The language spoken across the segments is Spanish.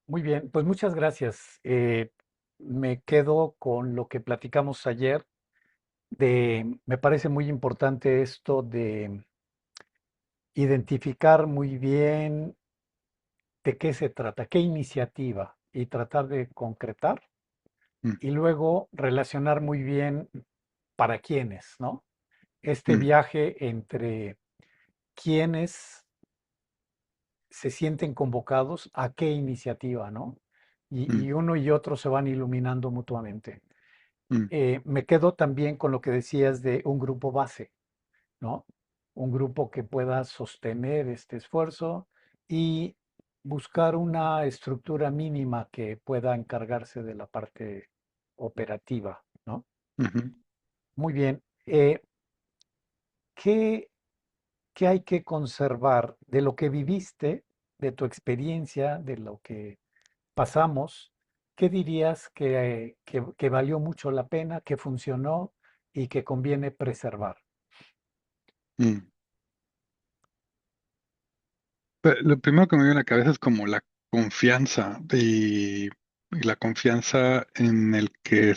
Muy bien, pues muchas gracias. Me quedo con lo que platicamos ayer me parece muy importante esto de identificar muy bien de qué se trata, qué iniciativa y tratar de concretar Mm, y luego relacionar muy bien para quiénes, ¿no? Este mm, viaje entre quiénes se sienten convocados a qué iniciativa, ¿no? mm, Y uno y otro se van iluminando mutuamente. mm, Me quedo también con lo que decías de un grupo base, ¿no? Un grupo que pueda sostener este esfuerzo y buscar una estructura mínima que pueda encargarse de la parte operativa, ¿no? ujú, Muy bien. ¿Qué, qué hay que conservar de lo que viviste, de tu experiencia, de lo que pasamos? ¿Qué dirías que valió mucho la pena, que funcionó y que conviene preservar? mm. Lo primero que me viene a la cabeza es como la confianza y la confianza en el que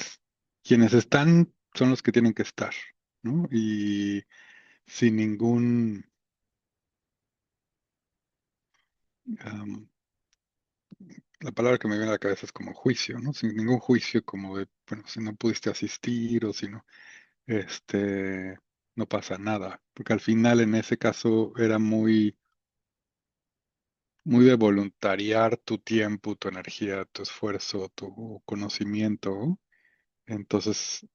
quienes están son los que tienen que estar, ¿no? Y sin ningún, am, la palabra que me viene a la cabeza es como juicio, ¿no? Sin ningún juicio como de, bueno, si no pudiste asistir o si no, este, no pasa nada, porque al final en ese caso era muy de voluntariar tu tiempo, tu energía, tu esfuerzo, tu conocimiento. Entonces,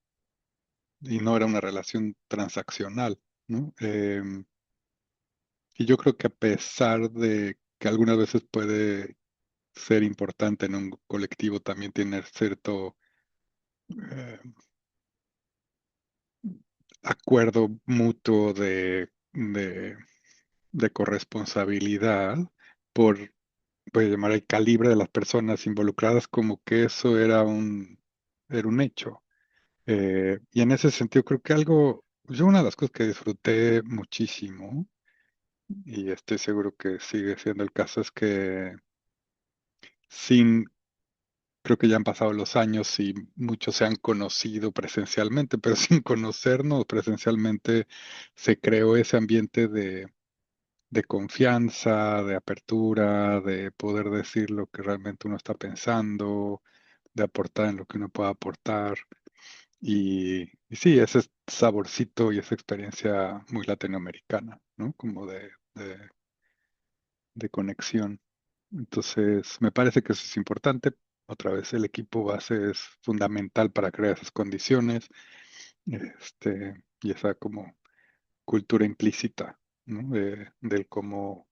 y no era una relación transaccional, ¿no? Y yo creo que a pesar de que algunas veces puede ser importante en un colectivo también tener cierto eh, acuerdo mutuo de corresponsabilidad por, puede llamar el calibre de las personas involucradas, como que eso era un hecho. Y en ese sentido creo que yo una de las cosas que disfruté muchísimo, y estoy seguro que sigue siendo el caso, es que sin, creo que ya han pasado los años y muchos se han conocido presencialmente, pero sin conocernos presencialmente se creó ese ambiente de confianza, de apertura, de poder decir lo que realmente uno está pensando, de aportar en lo que uno pueda aportar. Y sí, ese saborcito y esa experiencia muy latinoamericana, ¿no? Como de conexión. Entonces, me parece que eso es importante. Otra vez, el equipo base es fundamental para crear esas condiciones, y esa como cultura implícita, ¿no? Del cómo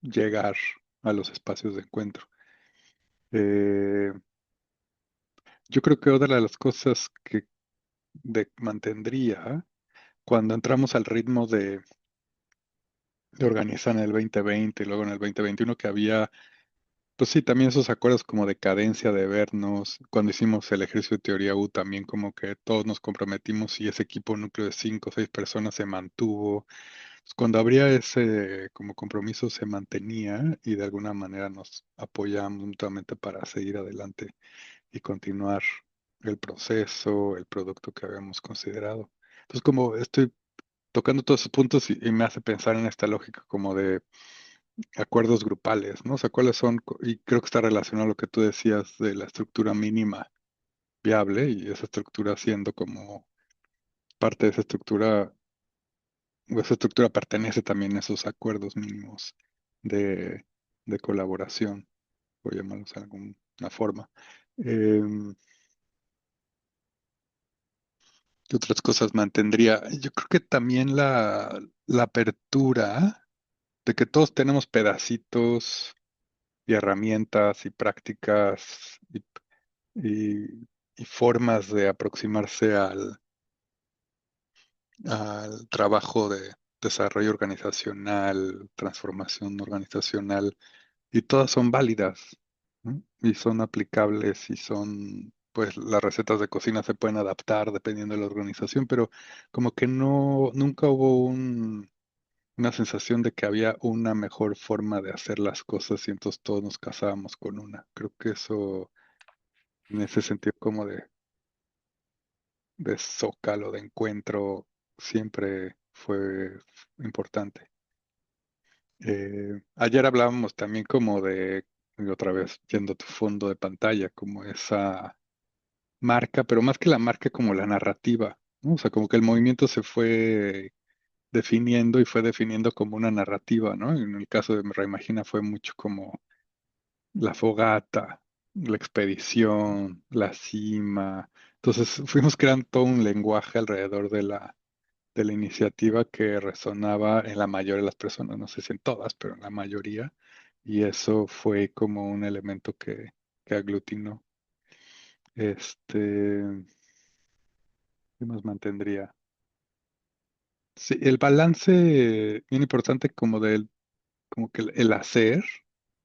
llegar a los espacios de encuentro. Eh, yo creo que otra de las cosas que mantendría cuando entramos al ritmo de organizar en el 2020 y luego en el 2021 que había, pues sí, también esos acuerdos como de cadencia de vernos, cuando hicimos el ejercicio de teoría U también como que todos nos comprometimos y ese equipo núcleo de 5 o 6 personas se mantuvo. Pues, cuando habría ese como compromiso se mantenía y de alguna manera nos apoyamos mutuamente para seguir adelante y continuar el proceso, el producto que habíamos considerado. Entonces, como estoy tocando todos esos puntos y me hace pensar en esta lógica como de acuerdos grupales, ¿no? O sea, cuáles son, y creo que está relacionado a lo que tú decías de la estructura mínima viable y esa estructura siendo como parte de esa estructura, o esa estructura pertenece también a esos acuerdos mínimos de, de colaboración, por llamarlos de alguna forma. Em, ¿Qué otras cosas mantendría? Yo creo que también la apertura de que todos tenemos pedacitos y herramientas y prácticas y formas de aproximarse al trabajo de desarrollo organizacional, transformación organizacional, y todas son válidas, ¿no? Y son aplicables y pues las recetas de cocina se pueden adaptar dependiendo de la organización, pero como que nunca hubo una sensación de que había una mejor forma de hacer las cosas y entonces todos nos casábamos con una. Creo que eso, en ese sentido, como de zócalo, de encuentro, siempre fue importante. Ayer hablábamos también como y otra vez, yendo a tu fondo de pantalla, como esa marca, pero más que la marca, como la narrativa, ¿no? O sea, como que el movimiento se fue definiendo y fue definiendo como una narrativa, ¿no? En el caso de Reimagina fue mucho como la fogata, la expedición, la cima. Entonces fuimos creando todo un lenguaje alrededor de la iniciativa que resonaba en la mayoría de las personas, no sé si en todas, pero en la mayoría. Y eso fue como un elemento que aglutinó. ¿Qué nos mantendría? Sí, el balance bien importante como como que el hacer,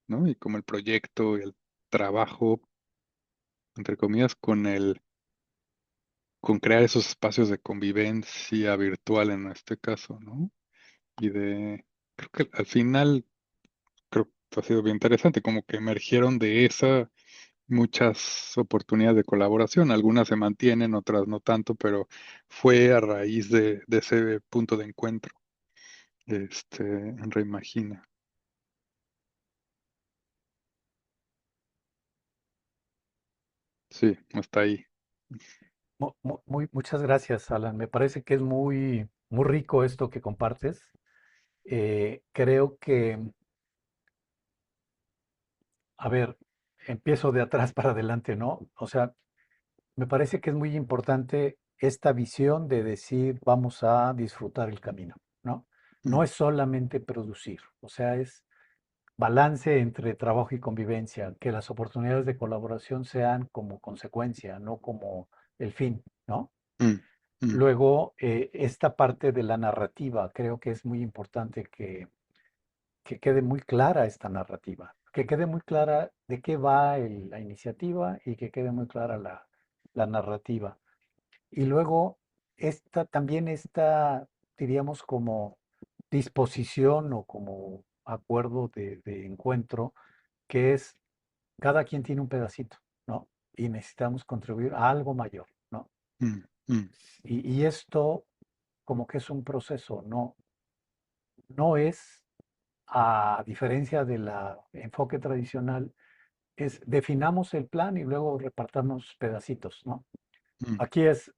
¿no? Y como el proyecto y el trabajo, entre comillas, con crear esos espacios de convivencia virtual en este caso, ¿no? Y creo que al final, creo que ha sido bien interesante, como que emergieron de esa muchas oportunidades de colaboración, algunas se mantienen, otras no tanto, pero fue a raíz de ese punto de encuentro, en Reimagina. Sí, hasta ahí. Muchas gracias, Alan. Me parece que es muy rico esto que compartes. Creo que, a ver, empiezo de atrás para adelante, ¿no? O sea, me parece que es muy importante esta visión de decir, vamos a disfrutar el camino, ¿no? No Mm, es solamente producir, o sea, es balance entre trabajo y convivencia, que las oportunidades de colaboración sean como consecuencia, no como el fin, ¿no? mm, mm, Luego, esta parte de la narrativa, creo que es muy importante que quede muy clara esta narrativa, que quede muy clara de qué va la iniciativa y que quede muy clara la narrativa. Y luego, también esta, diríamos, como disposición o como acuerdo de encuentro, que es cada quien tiene un pedacito, ¿no? Y necesitamos contribuir a algo mayor, ¿no? mm, mm, Y esto como que es un proceso, no es, a diferencia del enfoque tradicional, es definamos el plan y luego repartamos pedacitos, ¿no? mm, Aquí es,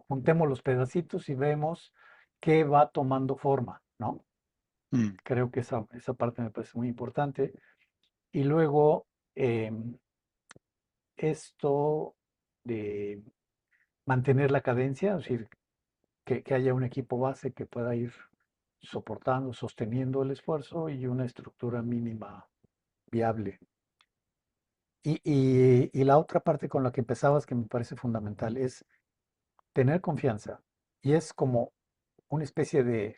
juntemos los pedacitos y vemos qué va tomando forma, ¿no? mm, Creo que esa parte me parece muy importante. Y luego, em, esto de mantener la cadencia, es decir, que haya un equipo base que pueda ir soportando, sosteniendo el esfuerzo y una estructura mínima viable. Y la otra parte con la que empezabas que me parece fundamental es tener confianza. Y es como una especie de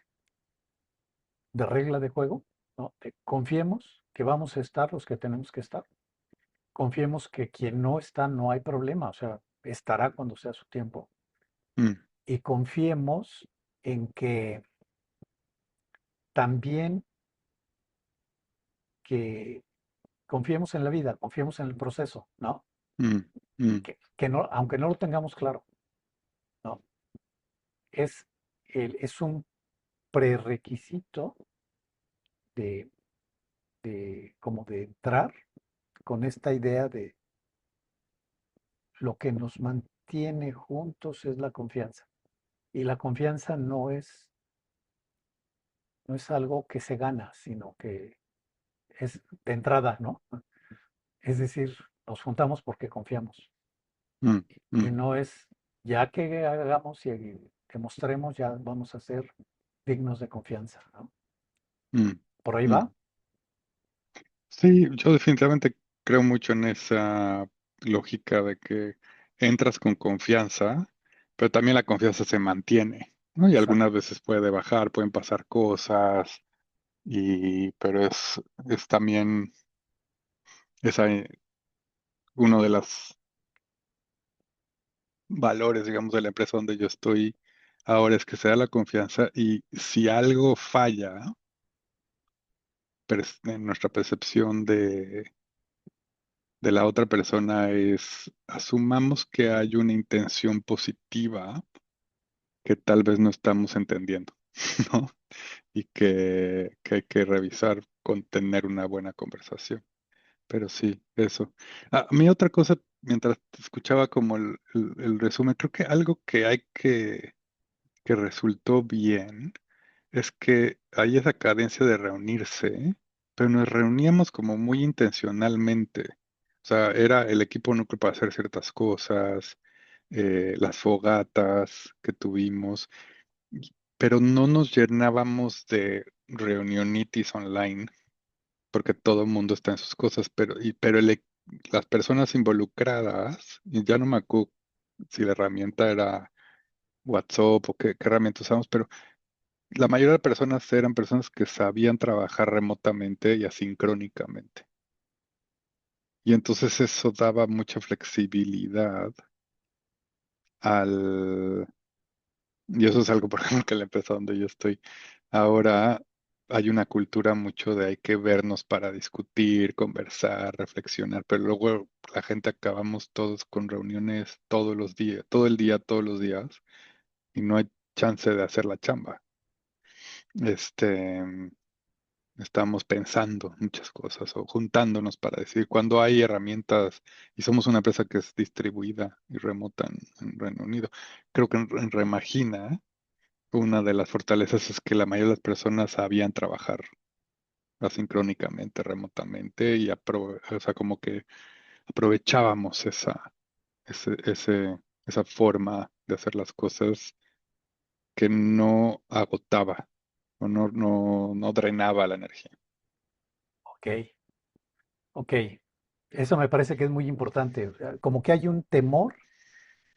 regla de juego, ¿no? Confiemos que vamos a estar los que tenemos que estar. Confiemos que quien no está no hay problema, o sea, estará cuando sea su tiempo. mm, Y confiemos en que también que confiemos en la vida, confiemos en el proceso, ¿no? mm, mm, Que no, aunque no lo tengamos claro, ¿no? Es, es un prerequisito de, como de entrar con esta idea de lo que nos mantiene juntos es la confianza. Y la confianza no es algo que se gana, sino que es de entrada, ¿no? Es decir, nos juntamos porque confiamos. mm, Y mm, no es, ya que hagamos y demostremos, ya vamos a ser dignos de confianza, ¿no? mm, Por ahí mm. va. Sí, yo definitivamente creo mucho en esa lógica de que entras con confianza, pero también la confianza se mantiene, ¿no? Y algunas Exacto. veces puede bajar, pueden pasar cosas, pero es también esa, uno de los valores, digamos, de la empresa donde yo estoy, Ahora es que se da la confianza y si algo falla en nuestra percepción de la otra persona es, asumamos que hay una intención positiva que tal vez no estamos entendiendo, ¿no? Y que hay que revisar con tener una buena conversación. Pero sí, eso. A mí otra cosa, mientras te escuchaba como el resumen, creo que algo que hay que resultó bien es que hay esa cadencia de reunirse, pero nos reuníamos como muy intencionalmente. O sea, era el equipo núcleo para hacer ciertas cosas, las fogatas que tuvimos, pero no nos llenábamos de reunionitis online, porque todo el mundo está en sus cosas, pero las personas involucradas, y ya no me acuerdo si la herramienta era WhatsApp o qué herramienta usamos, pero la mayoría de personas eran personas que sabían trabajar remotamente y asincrónicamente. Y entonces eso daba mucha flexibilidad al... Y eso es algo, por ejemplo, que la empresa donde yo estoy. Ahora hay una cultura mucho de hay que vernos para discutir, conversar, reflexionar, pero luego la gente acabamos todos con reuniones todos los días, todo el día, todos los días, y no hay chance de hacer la chamba. Este, Estamos pensando muchas cosas o juntándonos para decir cuando hay herramientas y somos una empresa que es distribuida y remota en Reino Unido. Creo que en Remagina una de las fortalezas es que la mayoría de las personas sabían trabajar asincrónicamente, remotamente y o sea, como que aprovechábamos esa forma de hacer las cosas que no agotaba o no drenaba la energía. Ok, ok. Eso me parece que es muy importante. O sea, como que hay un temor,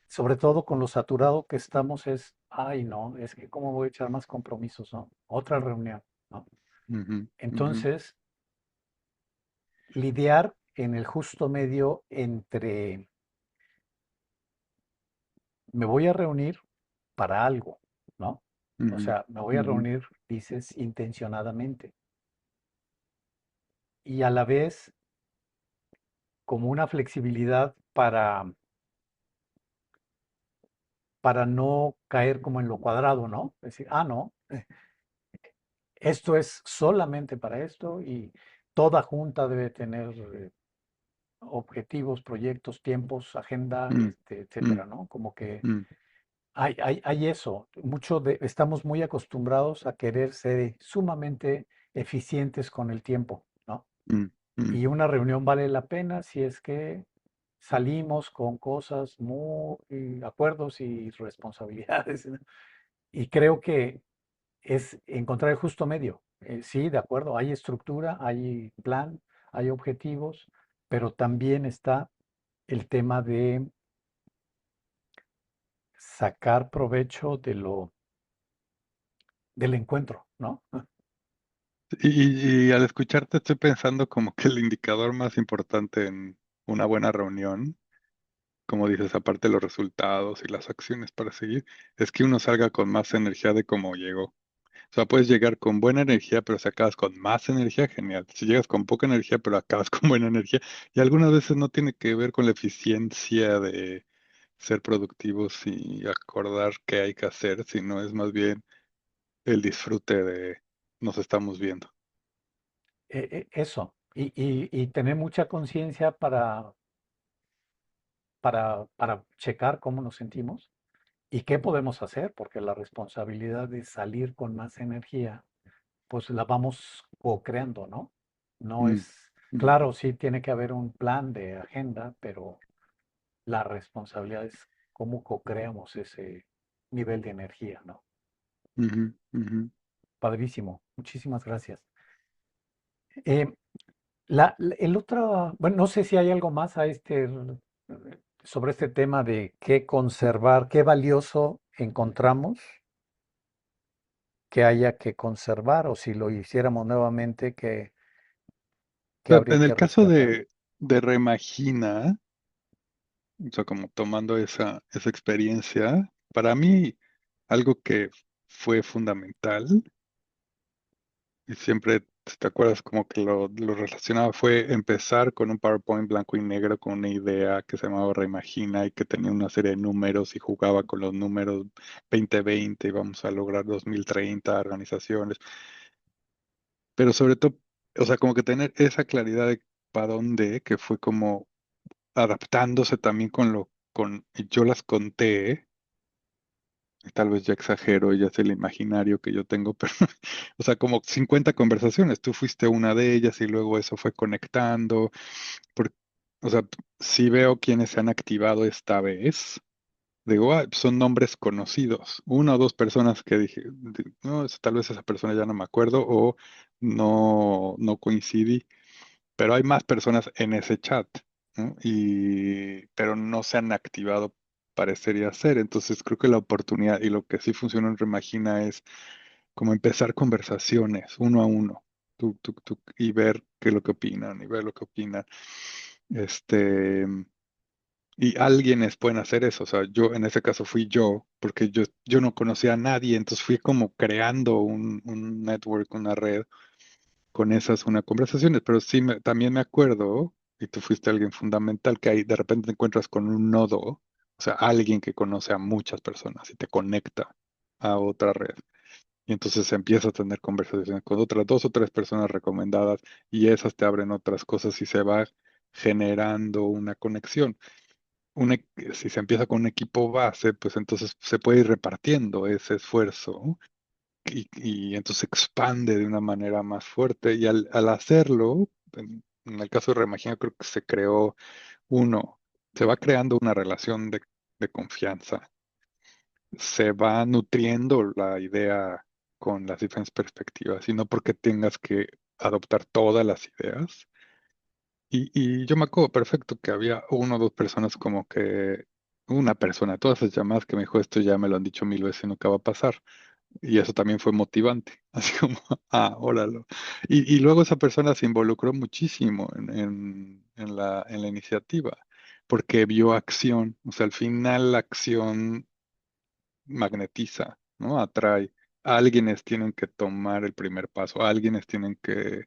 sobre todo con lo saturado que estamos, es, ay, no, es que cómo voy a echar más compromisos, ¿no? Otra reunión, ¿no? Ujú, ujú, Entonces, lidiar en el justo medio entre me voy a reunir para algo, ¿no? O ujú, sea, me voy a ujú, reunir, dices, intencionadamente. Y a la vez como una flexibilidad para no caer como en lo cuadrado, ¿no? Es decir, ah, no, esto es solamente para esto y toda junta debe tener objetivos, proyectos, tiempos, agenda, mm, mm, etcétera, ¿no? Como que mm, hay eso. Estamos muy acostumbrados a querer ser sumamente eficientes con el tiempo, ¿no? mm, mm, Y una reunión vale la pena si es que salimos con cosas muy, acuerdos y responsabilidades, ¿no? Y creo que es encontrar el justo medio. Sí, de acuerdo, hay estructura, hay plan, hay objetivos, pero también está el tema de sacar provecho del encuentro, ¿no? y al escucharte estoy pensando como que el indicador más importante en una buena reunión, como dices, aparte de los resultados y las acciones para seguir, es que uno salga con más energía de cómo llegó. O sea, puedes llegar con buena energía, pero si acabas con más energía, genial. Si llegas con poca energía, pero acabas con buena energía, y algunas veces no tiene que ver con la eficiencia de ser productivos y acordar qué hay que hacer, sino es más bien el disfrute de nos estamos viendo. Eso. Y tener mucha conciencia para checar cómo nos sentimos y qué podemos hacer, porque la responsabilidad de salir con más energía pues la vamos co-creando, ¿no? No Mm, es, mm, claro, sí tiene que haber un plan de agenda, pero la responsabilidad es cómo co-creamos ese nivel de energía, ¿no? ujú, ujú. Padrísimo, muchísimas gracias. Eh, el otro, bueno, no sé si hay algo más sobre este tema de qué conservar, qué valioso encontramos que haya que conservar o si lo hiciéramos nuevamente, qué habría En que el caso rescatar. de Remagina, o sea, como tomando esa experiencia, para mí algo que fue fundamental y siempre te acuerdas como que lo relacionaba fue empezar con un PowerPoint blanco y negro con una idea que se llamaba Reimagina y que tenía una serie de números y jugaba con los números 2020 y vamos a lograr 2030 organizaciones, pero sobre todo, o sea, como que tener esa claridad de para dónde, que fue como adaptándose también y yo las conté, y tal vez ya exagero, ya es el imaginario que yo tengo, pero, o sea, como 50 conversaciones, tú fuiste una de ellas y luego eso fue conectando, por- o sea, si veo quiénes se han activado esta vez, digo, "Ah, son nombres conocidos, una o dos personas que dije, no, tal vez esa persona ya no me acuerdo o no coincidí, pero hay más personas en ese chat, ¿no? Pero no se han activado, parecería ser. Entonces creo que la oportunidad y lo que sí funciona en Remagina es como empezar conversaciones uno a uno, y ver qué es lo que opinan, y ver lo que opinan. Este, y alguienes pueden hacer eso. O sea, yo en ese caso fui yo, porque yo no conocía a nadie, entonces fui como creando un network, una red con esas una conversaciones, pero sí también me acuerdo, y tú fuiste alguien fundamental, que ahí de repente te encuentras con un nodo, o sea, alguien que conoce a muchas personas y te conecta a otra red. Y entonces empiezas a tener conversaciones con otras dos o tres personas recomendadas y esas te abren otras cosas y se va generando una conexión. Si se empieza con un equipo base, pues entonces se puede ir repartiendo ese esfuerzo y entonces se expande de una manera más fuerte. Y al hacerlo, en el caso de Reimagina, creo que se creó uno, se va creando una relación de confianza, se va nutriendo la idea con las diferentes perspectivas, y no porque tengas que adoptar todas las ideas. Y yo me acuerdo perfecto que había una o dos personas como que, una persona, todas esas llamadas que me dijo esto ya me lo han dicho mil veces y nunca va a pasar. Y eso también fue motivante, así como, óralo. Y luego esa persona se involucró muchísimo en la iniciativa, porque vio acción, o sea, al final la acción magnetiza, ¿no? Atrae. Alguienes tienen que tomar el primer paso, alguienes tienen que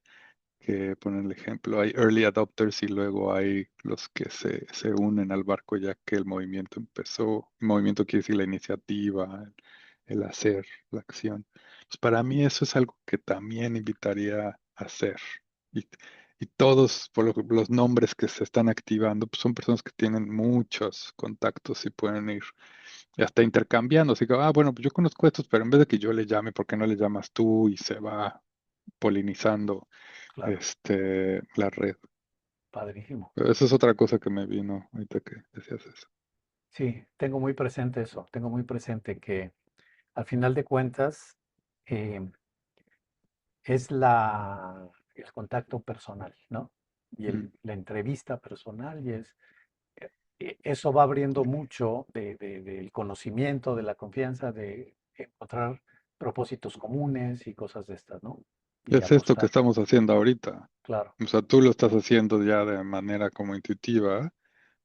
poner el ejemplo. Hay early adopters y luego hay los que se unen al barco ya que el movimiento empezó. El movimiento quiere decir la iniciativa, el hacer, la acción. Pues para mí eso es algo que también invitaría a hacer. Y, y todos los nombres que se están activando pues son personas que tienen muchos contactos y pueden ir hasta intercambiando. Así que, bueno, pues yo conozco estos, pero en vez de que yo le llame, ¿por qué no le llamas tú? Y se va polinizando Claro, la red. padrísimo. Pero esa es otra cosa que me vino ahorita que decías eso. Sí, tengo muy presente eso, tengo muy presente que al final de cuentas eh, es el contacto personal, ¿no? Y Mm. la entrevista personal y eso va abriendo mucho del conocimiento, de la confianza, de encontrar propósitos comunes y cosas de estas, ¿no? Y Es esto que apostar, estamos haciendo ahorita. claro. O sea, tú lo estás haciendo ya de manera como intuitiva,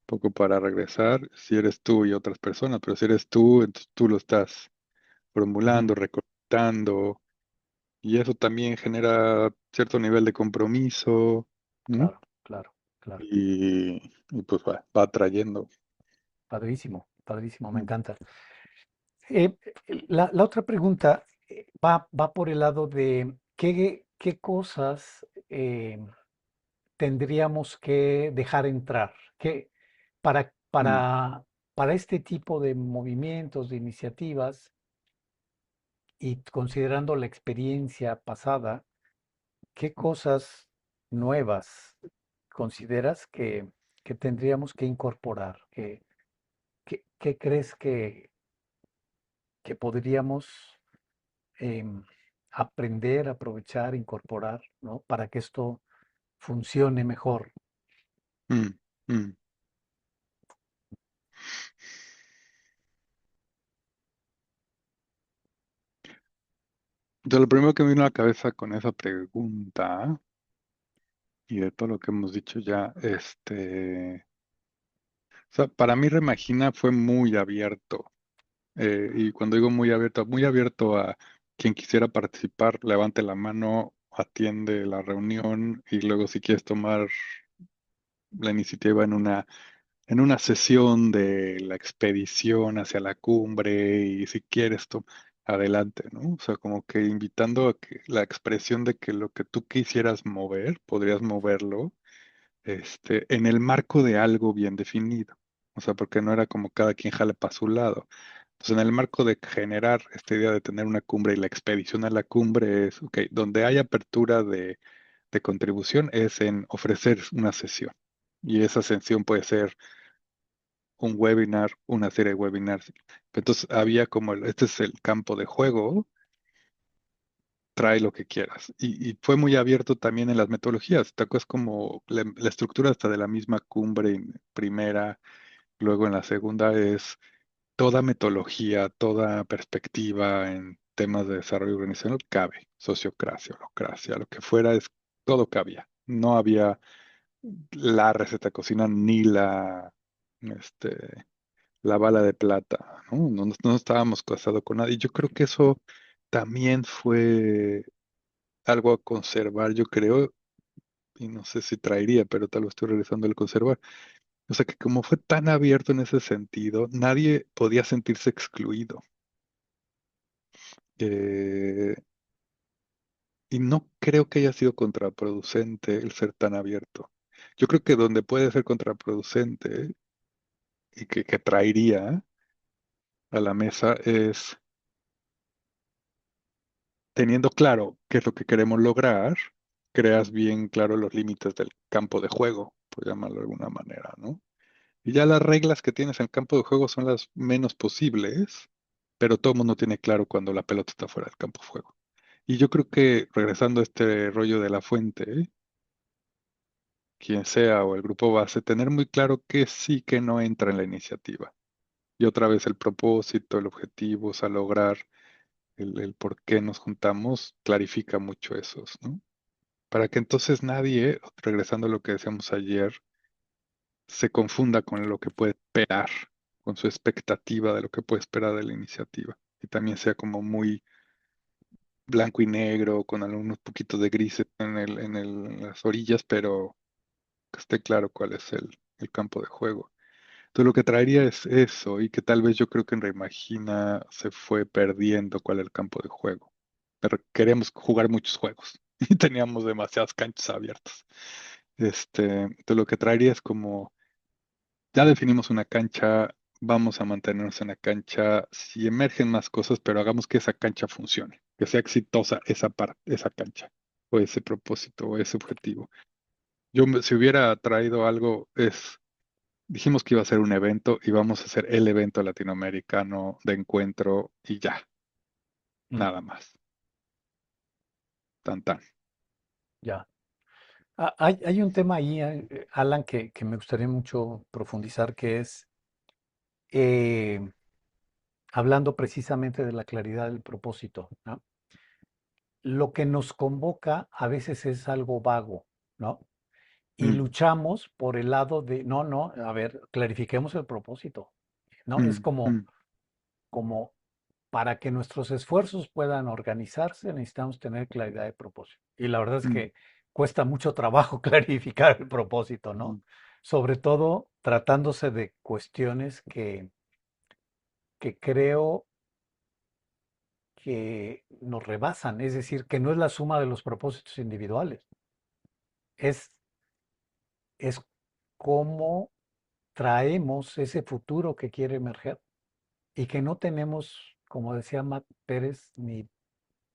poco para regresar, si eres tú y otras personas, pero si eres tú, entonces tú lo estás Ujú. formulando, recortando, y eso también genera cierto nivel de compromiso, ¿m? Claro, claro, claro. Y pues va atrayendo. Padrísimo, padrísimo, me Mm, encanta. Eh, la otra pregunta va por el lado de qué cosas tendríamos que dejar entrar, que para, mm, para, para este tipo de movimientos, de iniciativas, y considerando la experiencia pasada, ¿qué cosas nuevas consideras que tendríamos que incorporar? ¿Qué crees que podríamos em, aprender, aprovechar, incorporar, ¿no? Para que esto funcione mejor. mm, mm. Yo lo primero que me vino a la cabeza con esa pregunta y de todo lo que hemos dicho ya, o sea, para mí Remagina fue muy abierto, Y cuando digo muy abierto a quien quisiera participar, levante la mano, atiende la reunión y luego si quieres tomar la iniciativa en una sesión de la expedición hacia la cumbre y si quieres, adelante, ¿no? O sea, como que invitando a que la expresión de que lo que tú quisieras mover, podrías moverlo, en el marco de algo bien definido. O sea, porque no era como cada quien jale para su lado. Entonces, en el marco de generar esta idea de tener una cumbre y la expedición a la cumbre es, ok, donde hay apertura de contribución es en ofrecer una sesión. Y esa sesión puede ser un webinar, una serie de webinars. Entonces había como, este es el campo de juego, trae lo que quieras. Y fue muy abierto también en las metodologías. ¿Te acuerdas como la estructura hasta de la misma cumbre en primera, luego en la segunda es toda metodología, toda perspectiva en temas de desarrollo organizacional cabe, sociocracia, holocracia, lo que fuera, todo cabía. No había la receta de cocina ni este, la bala de plata, ¿no? No estábamos casados con nadie. Yo creo que eso también fue algo a conservar, yo creo, y no sé si traería, pero tal vez estoy regresando al conservar. O sea que como fue tan abierto en ese sentido, nadie podía sentirse excluido. Eh, y no creo que haya sido contraproducente el ser tan abierto. Yo creo que donde puede ser contraproducente y que traería a la mesa es teniendo claro qué es lo que queremos lograr, creas bien claro los límites del campo de juego, por llamarlo de alguna manera, ¿no? Y ya las reglas que tienes en el campo de juego son las menos posibles, pero todo el mundo tiene claro cuando la pelota está fuera del campo de juego. Y yo creo que regresando a este rollo de la fuente, quien sea o el grupo base, tener muy claro que sí, que no entra en la iniciativa. Y otra vez el propósito, el objetivo, o sea, lograr el por qué nos juntamos, clarifica mucho esos, ¿no? Para que entonces nadie, regresando a lo que decíamos ayer, se confunda con lo que puede esperar, con su expectativa de lo que puede esperar de la iniciativa. Y también sea como muy blanco y negro, con algunos poquitos de grises en las orillas, pero que esté claro cuál es el campo de juego. Entonces lo que traería es eso, y que tal vez yo creo que en Reimagina se fue perdiendo cuál es el campo de juego. Pero queríamos jugar muchos juegos y teníamos demasiadas canchas abiertas. Entonces lo que traería es como, ya definimos una cancha, vamos a mantenernos en la cancha, si emergen más cosas, pero hagamos que esa cancha funcione, que sea exitosa esa parte, esa cancha, o ese propósito, o ese objetivo. Si hubiera traído algo, dijimos que iba a ser un evento y vamos a hacer el evento latinoamericano de encuentro y ya, Mm, nada más. Tan tan. ya. Hay un tema ahí, Alan, que me gustaría mucho profundizar, que es eh, hablando precisamente de la claridad del propósito, ¿no? Lo que nos convoca a veces es algo vago, ¿no? Y Mm, luchamos por el lado de, no, no, a ver, clarifiquemos el propósito, ¿no? Es mm, como, mm, como para que nuestros esfuerzos puedan organizarse, necesitamos tener claridad de propósito. Y la verdad es mm, que cuesta mucho trabajo clarificar el propósito, ¿no? mm, Sobre todo tratándose de cuestiones que creo que nos rebasan, es decir, que no es la suma de los propósitos individuales, es, es cómo traemos ese futuro que quiere emerger y que no tenemos, como decía Matt Pérez, ni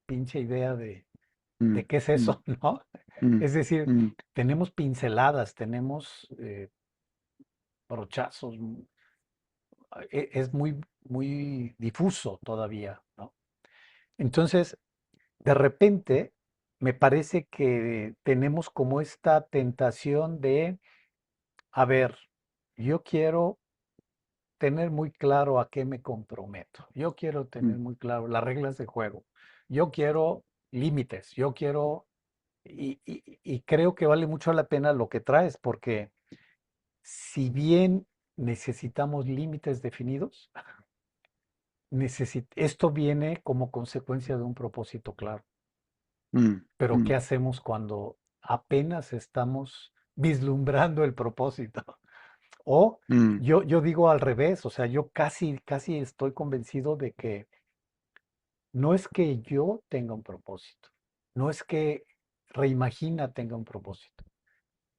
pinche idea mm, de qué es mm, eso, ¿no? mm, Es decir, mm, tenemos pinceladas, tenemos brochazos, es muy, muy difuso todavía, ¿no? Entonces, de repente, me parece que tenemos como esta tentación de, a ver, yo quiero tener muy claro a qué me comprometo, yo quiero tener mm, muy claro las reglas de juego, yo quiero límites, yo quiero, y creo que vale mucho la pena lo que traes, porque si bien necesitamos límites definidos, esto viene como consecuencia de un propósito claro. mm, Pero ¿qué mm, hacemos cuando apenas estamos vislumbrando el propósito? O mm, yo digo al revés, o sea, yo casi estoy convencido de que no es que yo tenga un propósito, no es que Reimagina tenga un propósito,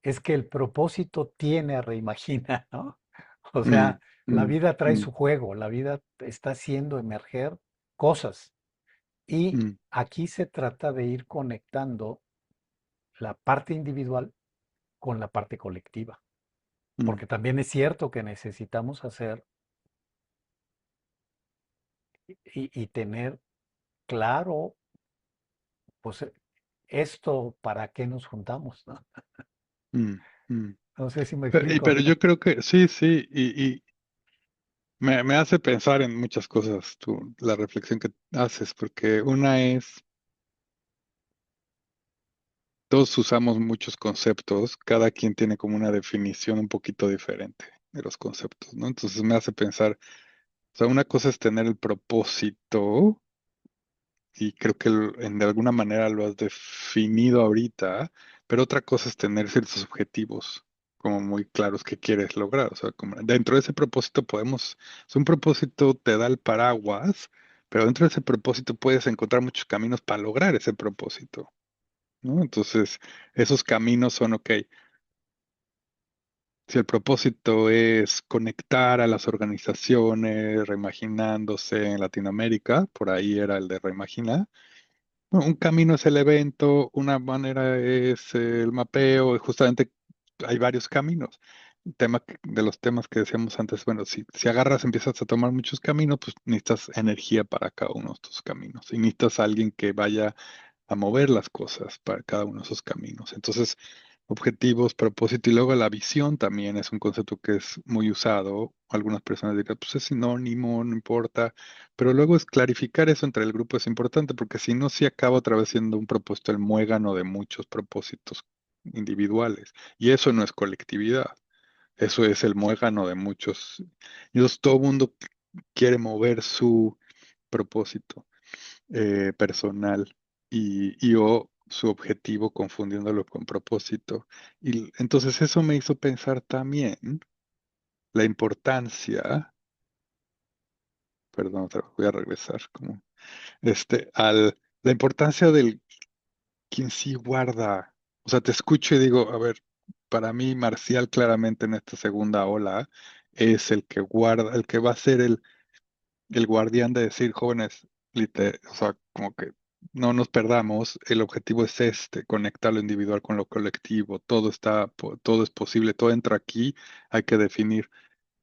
es que el propósito tiene a Reimagina, ¿no? O mm, sea, la mm, vida trae mm, su juego, la vida está haciendo emerger cosas y mm, aquí se trata de ir conectando la parte individual con la parte colectiva, mm, porque también es cierto que necesitamos hacer y tener claro, pues esto para qué nos juntamos, ¿no? mm, mm. No sé si me Pero explico. yo creo que sí, sí, y me hace pensar en muchas cosas la reflexión que haces, porque una es, todos usamos muchos conceptos, cada quien tiene como una definición un poquito diferente de los conceptos, ¿no? Entonces me hace pensar, o sea, una cosa es tener el propósito, y creo que de alguna manera lo has definido ahorita, pero otra cosa es tener ciertos objetivos como muy claros que quieres lograr. O sea, como dentro de ese propósito podemos, o sea, un propósito te da el paraguas, pero dentro de ese propósito puedes encontrar muchos caminos para lograr ese propósito, ¿no? Entonces, esos caminos son, ok, si el propósito es conectar a las organizaciones, reimaginándose en Latinoamérica, por ahí era el de Reimagina. Bueno, un camino es el evento, una manera es el mapeo, y justamente hay varios caminos. De los temas que decíamos antes, bueno, si agarras, empiezas a tomar muchos caminos, pues necesitas energía para cada uno de estos caminos y necesitas a alguien que vaya a mover las cosas para cada uno de esos caminos. Entonces, objetivos, propósito y luego la visión también es un concepto que es muy usado. Algunas personas dirán, pues es sinónimo, no importa, pero luego es clarificar eso entre el grupo es importante porque si no, sí acaba otra vez siendo un propósito el muégano de muchos propósitos individuales y eso no es colectividad. Eso es el muégano de muchos. Y entonces todo el mundo quiere mover su propósito personal y o su objetivo confundiéndolo con propósito. Y entonces eso me hizo pensar también la importancia, perdón, otra vez voy a regresar como la importancia del quien sí guarda. O sea, te escucho y digo, a ver, para mí Marcial claramente en esta segunda ola es el que guarda, el que va a ser el guardián de decir, jóvenes, o sea, como que no nos perdamos, el objetivo es este, conectar lo individual con lo colectivo, todo es posible, todo entra aquí, hay que definir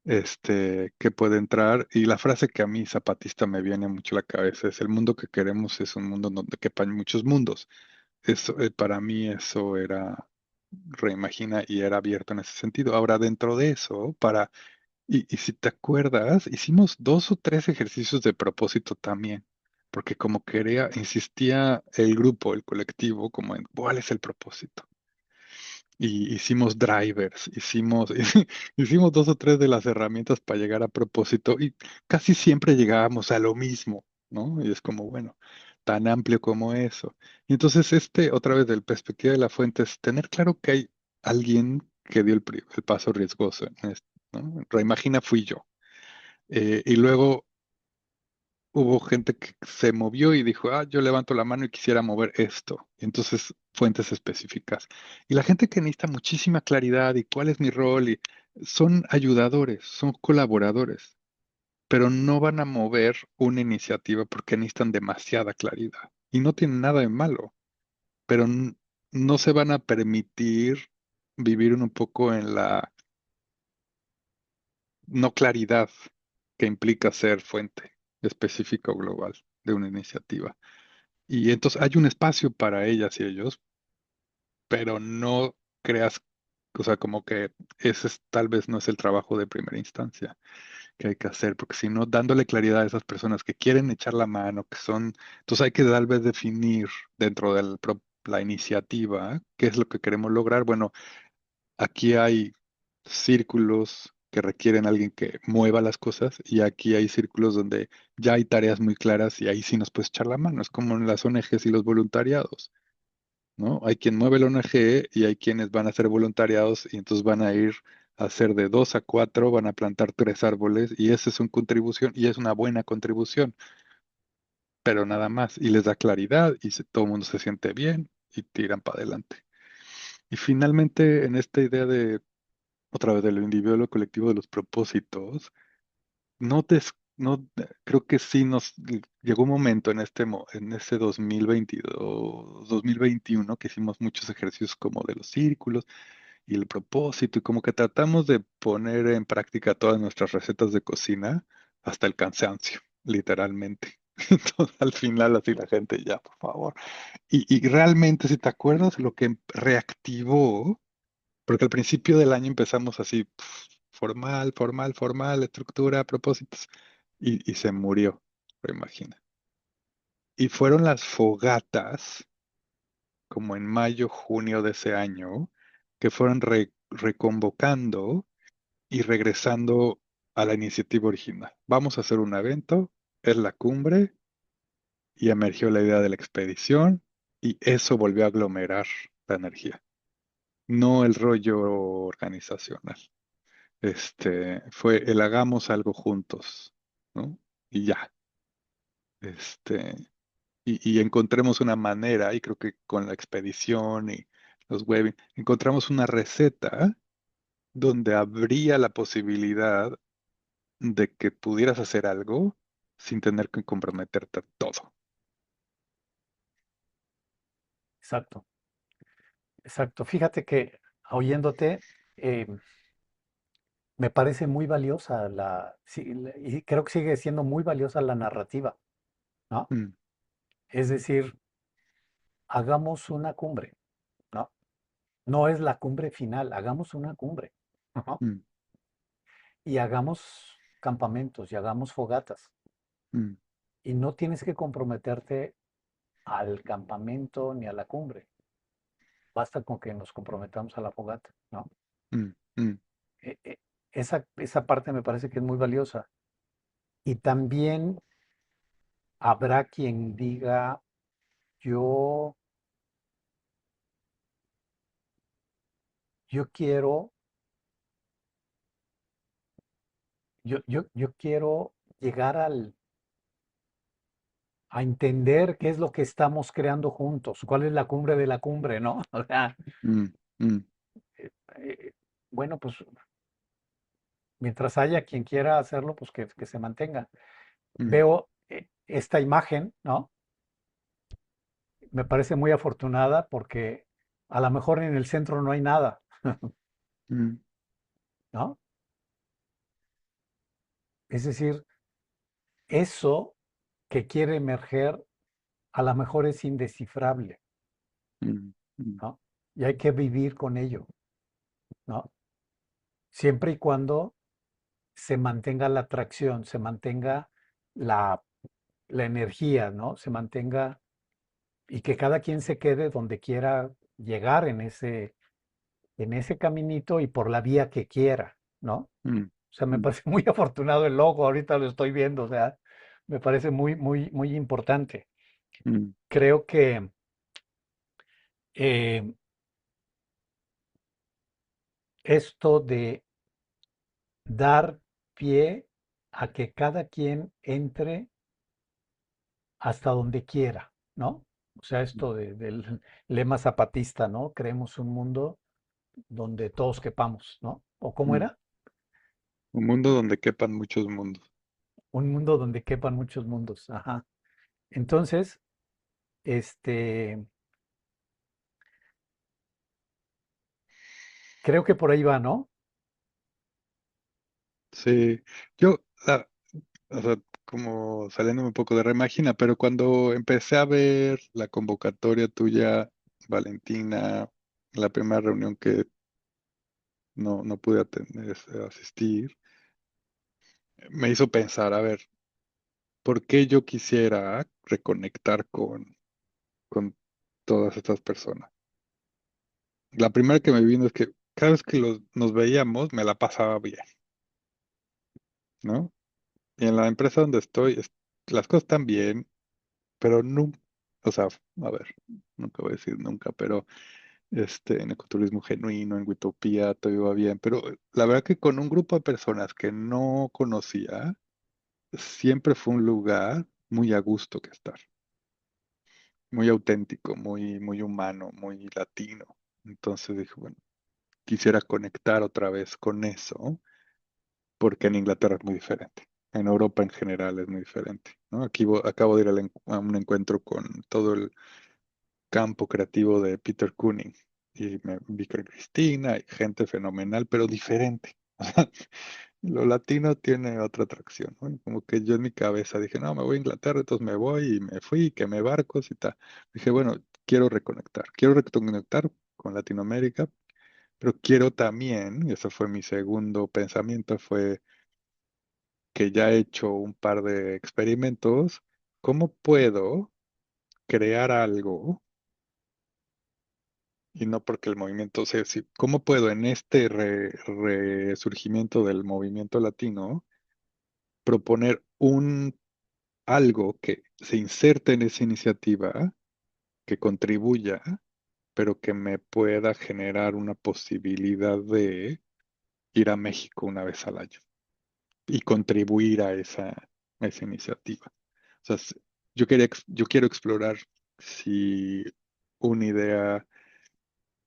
qué puede entrar. Y la frase que a mí zapatista me viene mucho a la cabeza es, el mundo que queremos es un mundo donde quepan muchos mundos. Eso, para mí eso era, reimagina y era abierto en ese sentido. Ahora, dentro de eso, y si te acuerdas, hicimos dos o tres ejercicios de propósito también, porque como quería, insistía el grupo, el colectivo, como en cuál es el propósito. Y hicimos drivers, hicimos dos o tres de las herramientas para llegar a propósito y casi siempre llegábamos a lo mismo, ¿no? Y es como, bueno, tan amplio como eso. Y entonces otra vez, del perspectiva de la fuente, es tener claro que hay alguien que dio el paso riesgoso en esto, ¿no? Reimagina fui yo. Y luego hubo gente que se movió y dijo, ah, yo levanto la mano y quisiera mover esto. Y entonces, fuentes específicas. Y la gente que necesita muchísima claridad y cuál es mi rol, y son ayudadores, son colaboradores, pero no van a mover una iniciativa porque necesitan demasiada claridad. Y no tienen nada de malo, pero no se van a permitir vivir un poco en la no claridad que implica ser fuente específica o global de una iniciativa. Y entonces hay un espacio para ellas y ellos, pero no creas, o sea, como que tal vez no es el trabajo de primera instancia que hay que hacer, porque si no, dándole claridad a esas personas que quieren echar la mano, que son, entonces hay que tal vez definir dentro de la iniciativa qué es lo que queremos lograr. Bueno, aquí hay círculos que requieren a alguien que mueva las cosas y aquí hay círculos donde ya hay tareas muy claras y ahí sí nos puedes echar la mano. Es como en las ONGs y los voluntariados, ¿no? Hay quien mueve la ONG y hay quienes van a hacer voluntariados y entonces van a ir a hacer de 2 a 4, van a plantar 3 árboles y esa es una contribución y es una buena contribución, pero nada más. Y les da claridad y todo el mundo se siente bien y tiran para adelante. Y finalmente, en esta idea de, otra vez, de lo individual o colectivo de los propósitos, no, no creo que sí nos llegó un momento en en este 2022, 2021 que hicimos muchos ejercicios como de los círculos y el propósito y como que tratamos de poner en práctica todas nuestras recetas de cocina hasta el cansancio, literalmente. Entonces, al final así la gente ya, por favor. Y realmente, si te acuerdas, lo que reactivó, porque al principio del año empezamos así, formal, formal, formal, estructura, propósitos, y se murió, imagina. Y fueron las fogatas, como en mayo, junio de ese año, que fueron reconvocando y regresando a la iniciativa original. Vamos a hacer un evento, es la cumbre, y emergió la idea de la expedición, y eso volvió a aglomerar la energía, no el rollo organizacional. Fue el hagamos algo juntos, ¿no? Y ya, este, y encontremos una manera, y creo que con la expedición y los webinars, encontramos una receta donde habría la posibilidad de que pudieras hacer algo sin tener que comprometerte a todo. Exacto, exacto. Fíjate que oyéndote, eh, me parece muy valiosa y creo que sigue siendo muy valiosa la narrativa, ¿no? Mm, Es decir, hagamos una cumbre, ¿no? No es la cumbre final, hagamos una cumbre, ¿no? mm, Y hagamos campamentos y hagamos fogatas. mm, Y no tienes que comprometerte al campamento ni a la cumbre. Basta con que nos comprometamos a la fogata, ¿no? mm, mm, E- e- esa parte me parece que es muy valiosa. Y también habrá quien diga, yo, yo quiero, yo quiero llegar a entender qué es lo que estamos creando juntos, cuál es la cumbre de la cumbre, ¿no? O sea, mm, mm, eh, bueno, pues mientras haya quien quiera hacerlo, pues que se mantenga. mm, Veo esta imagen, ¿no? Me parece muy afortunada porque a lo mejor en el centro no hay nada, mm, ¿no? Es decir, eso que quiere emerger a lo mejor es indescifrable, mm, mm, ¿no? Y hay que vivir con ello, ¿no? Siempre y cuando se mantenga la atracción, se mantenga la, la energía, ¿no? Se mantenga y que cada quien se quede donde quiera llegar en ese caminito y por la vía que quiera, ¿no? mm, O sea, me mm, parece muy afortunado el logo, ahorita lo estoy viendo, o sea, me parece muy, muy, muy importante. mm, Creo que eh, esto de dar pie a que cada quien entre hasta donde quiera, ¿no? O sea, esto del lema zapatista, ¿no? Creemos un mundo donde todos quepamos, ¿no? ¿O cómo mm. era? Un mundo donde quepan muchos mundos. Un mundo donde quepan muchos mundos, ajá. Entonces, este, creo que por ahí va, ¿no? Sí, yo, o sea, como saliéndome un poco de Remagina, pero cuando empecé a ver la convocatoria tuya, Valentina, la primera reunión que no pude asistir, me hizo pensar, a ver, ¿por qué yo quisiera reconectar con todas estas personas? La primera que me vino es que cada vez que nos veíamos me la pasaba bien. ¿no? Y en la empresa donde estoy, las cosas están bien, pero nunca, o sea, a ver, nunca voy a decir nunca, pero en ecoturismo genuino, en Witopía, todo iba bien, pero la verdad que con un grupo de personas que no conocía, siempre fue un lugar muy a gusto que estar, muy auténtico, muy humano, muy latino. Entonces dije, bueno, quisiera conectar otra vez con eso, porque en Inglaterra es muy diferente. En Europa en general es muy diferente, ¿no? Aquí acabo de ir a un encuentro con todo el campo creativo de Peter Kuning y me vi con Cristina y gente fenomenal, pero diferente. Lo latino tiene otra atracción, ¿no? Y como que yo en mi cabeza dije, no, me voy a Inglaterra, entonces me voy y me fui, quemé barcos y tal. Dije, bueno, quiero reconectar con Latinoamérica, pero quiero también, y ese fue mi segundo pensamiento, fue que ya he hecho un par de experimentos, ¿cómo puedo crear algo? Y no porque el movimiento sea así. ¿Cómo puedo en este resurgimiento del movimiento latino proponer algo que se inserte en esa iniciativa, que contribuya, pero que me pueda generar una posibilidad de ir a México una vez al año y contribuir a esa iniciativa? O sea, yo quiero explorar si una idea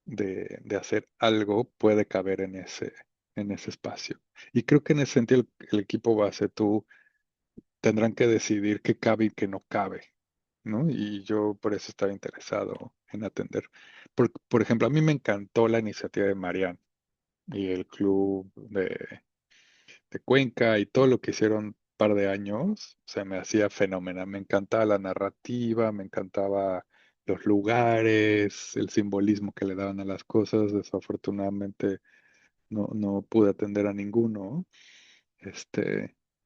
de hacer algo puede caber en ese espacio. Y creo que en ese sentido el equipo base, tú tendrán que decidir qué cabe y qué no cabe, ¿no? Y yo por eso estaba interesado en atender. Por ejemplo, a mí me encantó la iniciativa de Marianne y el club de Cuenca y todo lo que hicieron un par de años, se me hacía fenomenal. Me encantaba la narrativa, me encantaba los lugares, el simbolismo que le daban a las cosas. Desafortunadamente no pude atender a ninguno.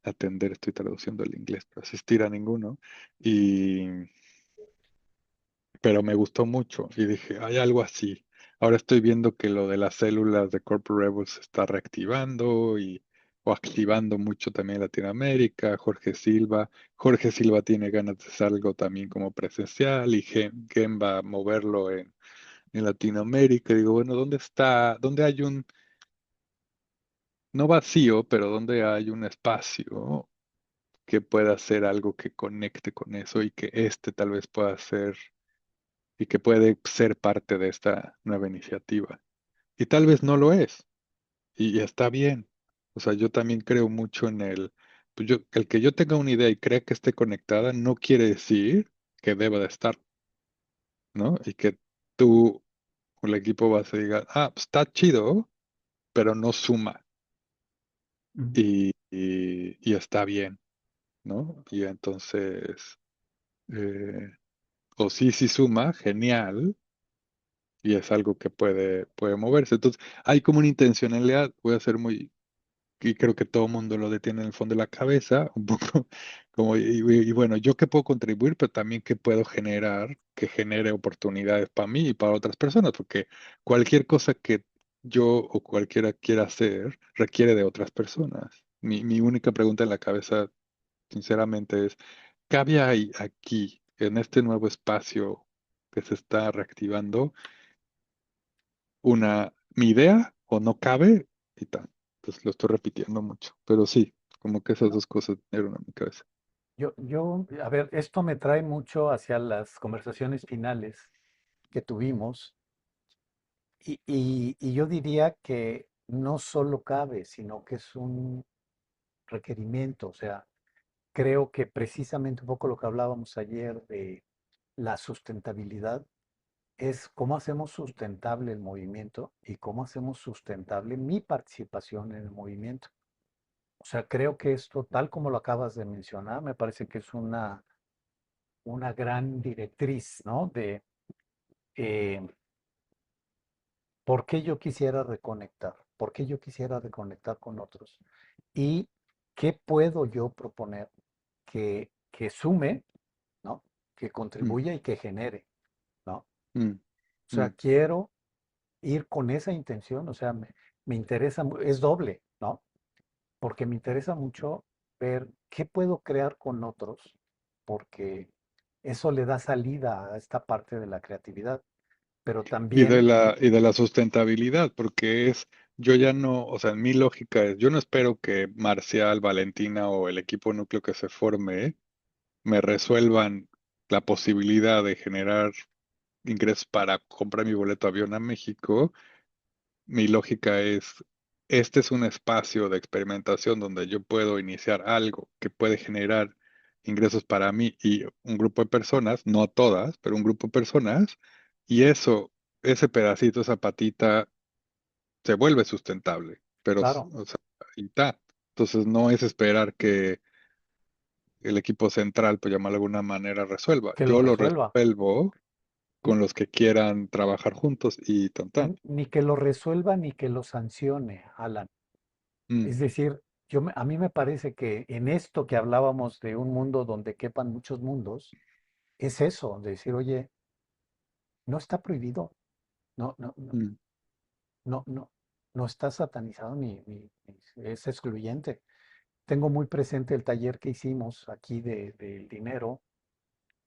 Atender, estoy traduciendo el inglés, pero asistir a ninguno. Y pero me gustó mucho y dije, hay algo así. Ahora estoy viendo que lo de las células de Corporate Rebels se está reactivando o activando mucho también en Latinoamérica. Jorge Silva tiene ganas de hacer algo también como presencial y Gen va a moverlo en Latinoamérica. Digo, bueno, ¿dónde está? ¿Dónde hay no vacío, pero dónde hay un espacio que pueda hacer algo que conecte con eso y que tal vez pueda ser y que puede ser parte de esta nueva iniciativa? Y tal vez no lo es, y está bien. O sea, yo también creo mucho el que yo tenga una idea y crea que esté conectada no quiere decir que deba de estar, ¿no? Y que tú, o el equipo base diga, pues está chido, pero no suma, Mm. y está bien, ¿no? Y entonces, eh, o sí suma, genial, y es algo que puede moverse. Entonces, hay como una intencionalidad, voy a ser muy, y creo que todo el mundo lo detiene en el fondo de la cabeza, un poco como, y bueno, yo qué puedo contribuir, pero también qué puedo generar, que genere oportunidades para mí y para otras personas, porque cualquier cosa que yo o cualquiera quiera hacer requiere de otras personas. Mi única pregunta en la cabeza, sinceramente, es, ¿qué había aquí, en este nuevo espacio que se está reactivando? Mi idea o no cabe y tal. Entonces lo estoy repitiendo mucho, pero sí, como que esas Bueno, dos cosas dieron a mi cabeza. a ver, esto me trae mucho hacia las conversaciones finales que tuvimos y yo diría que no solo cabe, sino que es un requerimiento. O sea, creo que precisamente un poco lo que hablábamos ayer de la sustentabilidad es cómo hacemos sustentable el movimiento y cómo hacemos sustentable mi participación en el movimiento. O sea, creo que esto, tal como lo acabas de mencionar, me parece que es una gran directriz, ¿no? De eh, por qué yo quisiera reconectar, por qué yo quisiera reconectar con otros y qué puedo yo proponer que sume, ¿no? Que Mm, contribuya y que genere, ¿no? mm, O sea, mm, quiero ir con esa intención, o sea, me interesa, es doble, ¿no? porque me interesa mucho ver qué puedo crear con otros, porque eso le da salida a esta parte de la creatividad, pero también, Y de la sustentabilidad, porque yo ya no, o sea, en mi lógica es, yo no espero que Marcial, Valentina o el equipo núcleo que se forme me resuelvan la posibilidad de generar ingresos para comprar mi boleto de avión a México. Mi lógica es, este es un espacio de experimentación donde yo puedo iniciar algo que puede generar ingresos para mí y un grupo de personas, no todas, pero un grupo de personas, y ese pedacito, esa patita, se vuelve sustentable, pero, claro, o sea, y ta. Entonces no es esperar que el equipo central, por llamarlo de alguna manera, resuelva. que lo Yo lo resuelva. resuelvo Ni, con los que quieran trabajar juntos y tan tan. ni que lo resuelva ni que lo sancione, Alan. Mm, Es decir, a mí me parece que en esto que hablábamos de un mundo donde quepan muchos mundos, es eso, de decir, oye, no está prohibido, no, no, no, mm, no, no, no está satanizado ni es excluyente. Tengo muy presente el taller que hicimos aquí del dinero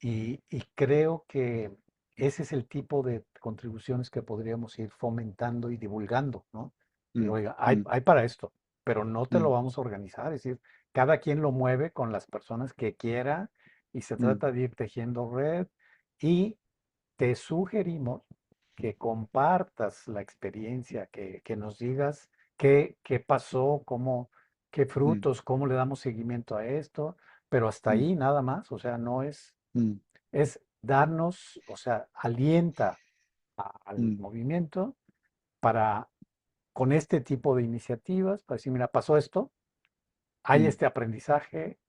y creo que ese es el tipo de contribuciones que podríamos ir fomentando y divulgando, ¿no? Y, mm, oiga, mm, hay para esto, pero no te lo mm, vamos a organizar, es decir, cada quien lo mueve con las personas que quiera y se mm, trata de ir tejiendo red y te sugerimos que compartas la experiencia, que nos digas qué pasó, qué mm, frutos, cómo le damos seguimiento a esto, pero hasta mm, ahí nada más, o sea, no mm, es darnos, o sea, alienta al mm, movimiento para, con este tipo de iniciativas, para decir, mira, pasó esto, hay mm, este aprendizaje,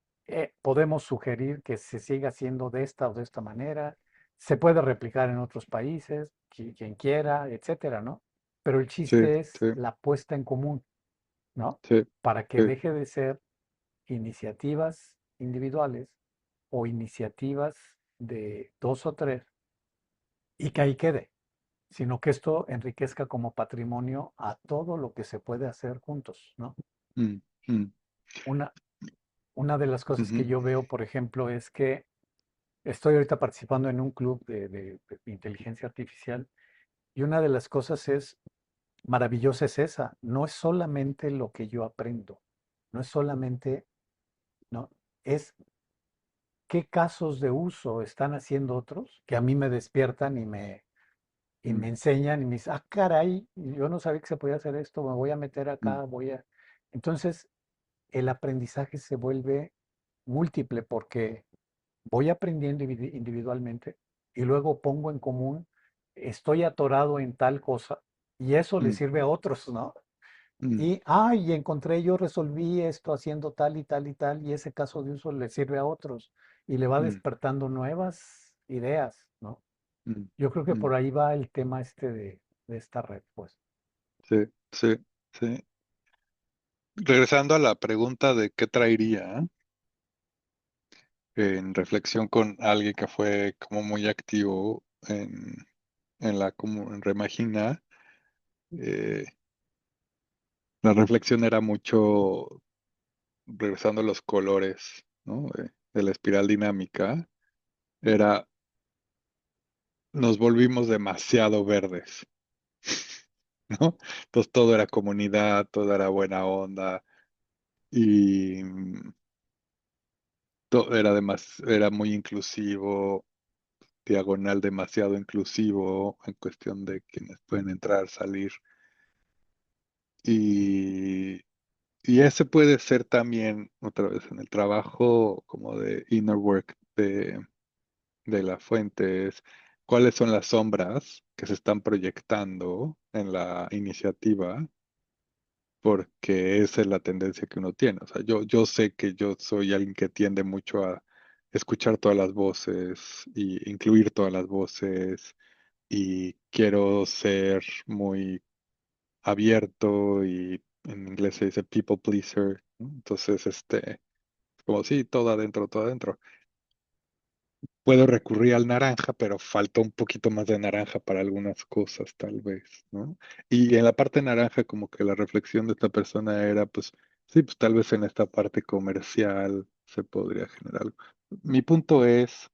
podemos sugerir que se siga haciendo de esta o de esta manera, se puede replicar en otros países, quien quiera, etcétera, ¿no? Pero el sí, chiste es sí, la puesta en común, ¿no? sí, Para que sí, deje de ser iniciativas individuales o iniciativas de dos o tres y que ahí quede, sino que esto enriquezca como patrimonio a todo lo que se puede hacer juntos, ¿no? mm, mm, Una, una de las cosas que ujú, yo veo, por ejemplo, es que estoy ahorita participando en un club de inteligencia artificial y una de las cosas maravillosa es esa, no es solamente lo que yo aprendo, no es solamente, no, es qué casos de uso están haciendo otros que a mí me despiertan y mm, me enseñan y me dicen, ah, caray, yo no sabía que se podía hacer esto, me voy a meter mm, acá, Entonces, el aprendizaje se vuelve múltiple porque voy aprendiendo individualmente y luego pongo en común, estoy atorado en tal cosa y eso le mm, sirve a otros, ¿no? mm, Y encontré, yo resolví esto haciendo tal y tal y tal y ese caso de uso le sirve a otros y le va mm, despertando nuevas ideas, ¿no? mm, Yo creo que mm, por ahí va el tema este de esta red, pues. sí, sí, sí. Regresando a la pregunta de qué traería, en reflexión con alguien que fue como muy activo como en Remagina, eh, la reflexión era mucho regresando a los colores, ¿no? De la espiral dinámica, era nos volvimos demasiado verdes, ¿no? Entonces todo era comunidad, todo era buena onda y todo era muy inclusivo, diagonal demasiado inclusivo en cuestión de quienes pueden entrar, salir. Y, y ese puede ser también, otra vez, en el trabajo como de inner work de la fuente, es cuáles son las sombras que se están proyectando en la iniciativa, porque esa es la tendencia que uno tiene. O sea, yo sé que yo soy alguien que tiende mucho a escuchar todas las voces y incluir todas las voces y quiero ser muy abierto y en inglés se dice people pleaser, ¿no? Entonces, como sí, todo adentro, todo adentro. Puedo recurrir al naranja, pero falta un poquito más de naranja para algunas cosas, tal vez, ¿no? Y en la parte naranja, como que la reflexión de esta persona era, pues, Sí, pues tal vez en esta parte comercial se podría generar algo. Mi punto es